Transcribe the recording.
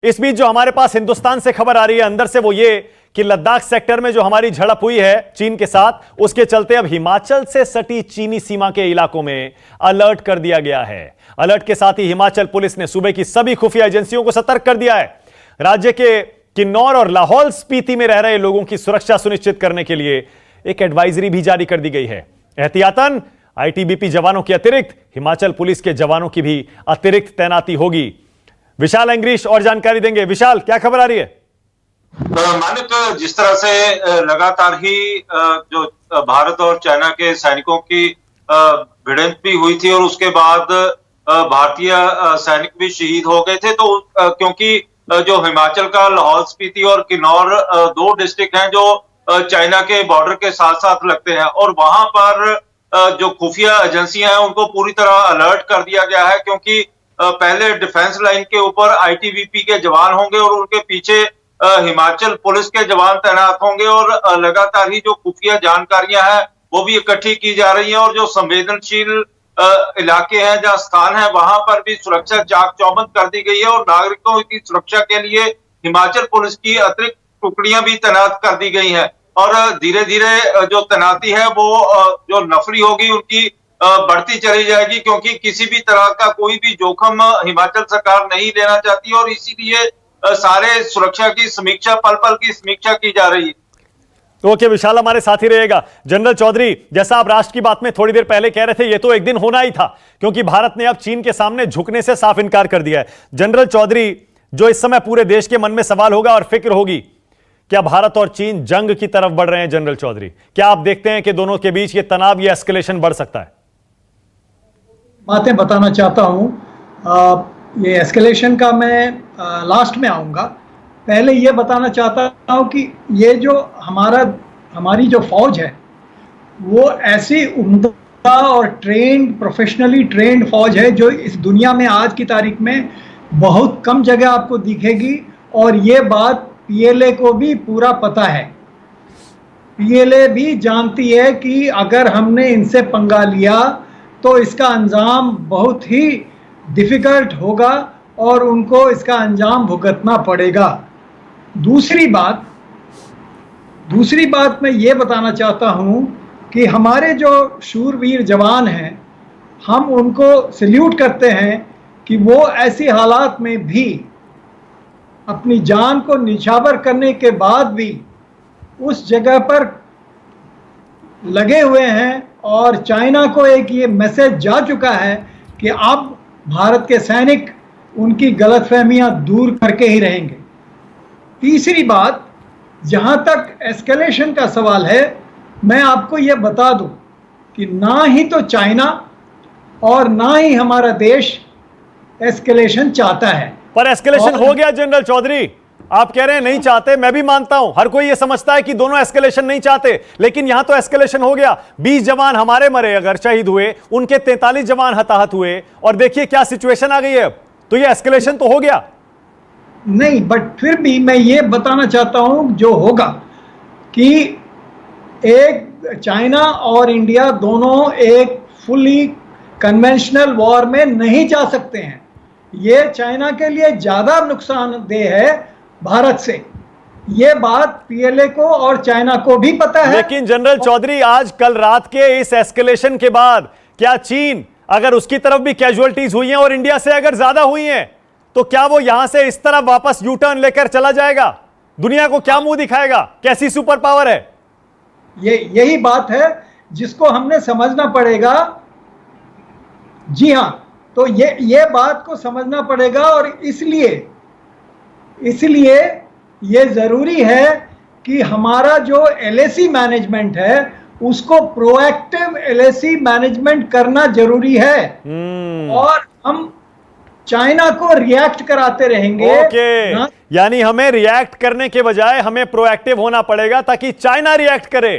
इस बीच जो हमारे पास हिंदुस्तान से खबर आ रही है अंदर से वो ये कि लद्दाख सेक्टर में जो हमारी झड़प हुई है चीन के साथ, उसके चलते अब हिमाचल से सटी चीनी सीमा के इलाकों में अलर्ट कर दिया गया है। अलर्ट के साथ ही हिमाचल पुलिस ने सूबे की सभी खुफिया एजेंसियों को सतर्क कर दिया है। राज्य के किन्नौर और लाहौल स्पीति में रह रहे लोगों की सुरक्षा सुनिश्चित करने के लिए एक एडवाइजरी भी जारी कर दी गई है। एहतियातन आईटीबीपी जवानों के अतिरिक्त हिमाचल पुलिस के जवानों की भी अतिरिक्त तैनाती होगी। विशाल एंग्रीश और जानकारी देंगे। विशाल, क्या खबर आ रही है? मानिक, जिस तरह से लगातार ही जो भारत और चाइना के सैनिकों की भिड़ंत भी हुई थी और उसके बाद भारतीय सैनिक भी शहीद हो गए थे, तो क्योंकि जो हिमाचल का लाहौल स्पीति और किन्नौर दो डिस्ट्रिक्ट हैं जो चाइना के बॉर्डर के साथ साथ लगते हैं, और वहां पर जो खुफिया एजेंसियां हैं उनको पूरी तरह अलर्ट कर दिया गया है, क्योंकि पहले डिफेंस लाइन के ऊपर आईटीबीपी के जवान होंगे और उनके पीछे हिमाचल पुलिस के जवान तैनात होंगे, और लगातार ही जो खुफिया जानकारियां हैं वो भी इकट्ठी की जा रही हैं, और जो संवेदनशील इलाके हैं, जहां स्थान है, वहां पर भी सुरक्षा चाक चौबंद कर दी गई है, और नागरिकों की सुरक्षा के लिए हिमाचल पुलिस की अतिरिक्त टुकड़ियां भी तैनात कर दी गई हैं। और धीरे धीरे जो तैनाती है वो जो नफरी होगी उनकी बढ़ती चली जाएगी, क्योंकि किसी भी तरह का कोई भी जोखिम हिमाचल सरकार नहीं लेना चाहती, और इसीलिए सारे सुरक्षा की समीक्षा, पल पल की समीक्षा की जा रही है। तो ओके विशाल, हमारे साथ ही रहेगा। जनरल चौधरी, जैसा आप राष्ट्र की बात में थोड़ी देर पहले कह रहे थे, ये तो एक दिन होना ही था, क्योंकि भारत ने अब चीन के सामने झुकने से साफ इनकार कर दिया है। जनरल चौधरी, जो इस समय पूरे देश के मन में सवाल होगा और फिक्र होगी, क्या भारत और चीन जंग की तरफ बढ़ रहे हैं? जनरल चौधरी, क्या आप देखते हैं कि दोनों के बीच ये तनाव, ये एस्केलेशन बढ़ सकता है? बातें बताना चाहता हूं। ये एस्केलेशन का मैं लास्ट में आऊंगा। पहले ये बताना चाहता हूं कि ये जो हमारी जो फौज है वो ऐसी उम्दा और प्रोफेशनली ट्रेंड फौज है जो इस दुनिया में आज की तारीख में बहुत कम जगह आपको दिखेगी, और ये बात पीएलए को भी पूरा पता है। पीएलए भी जानती है कि अगर हमने इनसे पंगा लिया तो इसका अंजाम बहुत ही डिफिकल्ट होगा और उनको इसका अंजाम भुगतना पड़ेगा। दूसरी बात मैं ये बताना चाहता हूं कि हमारे जो शूरवीर जवान हैं, हम उनको सल्यूट करते हैं कि वो ऐसी हालात में भी अपनी जान को निछावर करने के बाद भी उस जगह पर लगे हुए हैं, और चाइना को एक ये मैसेज जा चुका है कि अब भारत के सैनिक उनकी गलतफहमियां दूर करके ही रहेंगे। तीसरी बात, जहां तक एस्केलेशन का सवाल है, मैं आपको यह बता दूं कि ना ही तो चाइना और ना ही हमारा देश एस्केलेशन चाहता है। पर एस्केलेशन हो गया जनरल चौधरी। आप कह रहे हैं नहीं चाहते, मैं भी मानता हूं, हर कोई ये समझता है कि दोनों एस्केलेशन नहीं चाहते, लेकिन यहां तो एस्केलेशन हो गया। 20 जवान हमारे मरे, अगर शहीद हुए, उनके 43 जवान हताहत हुए, और देखिए क्या सिचुएशन आ गई है। तो ये एस्केलेशन तो हो गया। नहीं, बट फिर भी मैं ये बताना चाहता हूं जो होगा कि एक चाइना और इंडिया दोनों एक फुली कन्वेंशनल वॉर में नहीं जा सकते हैं। ये चाइना के लिए ज्यादा नुकसानदेह है भारत से। ये बात पीएलए को और चाइना को भी पता है। लेकिन जनरल चौधरी, आज कल रात के इस एस्केलेशन के बाद क्या चीन, अगर उसकी तरफ भी कैजुअलिटीज हुई हैं और इंडिया से अगर ज्यादा हुई हैं, तो क्या वो यहां से इस तरफ वापस यू टर्न लेकर चला जाएगा? दुनिया को क्या मुंह दिखाएगा? कैसी सुपर पावर है? यही बात है जिसको हमने समझना पड़ेगा। जी हां, तो ये बात को समझना पड़ेगा, और इसलिए ये जरूरी है कि हमारा जो एलएसी मैनेजमेंट है उसको प्रोएक्टिव एलएसी मैनेजमेंट करना जरूरी है, और हम चाइना को रिएक्ट कराते रहेंगे। ओके, यानी हमें रिएक्ट करने के बजाय हमें प्रोएक्टिव होना पड़ेगा ताकि चाइना रिएक्ट करे।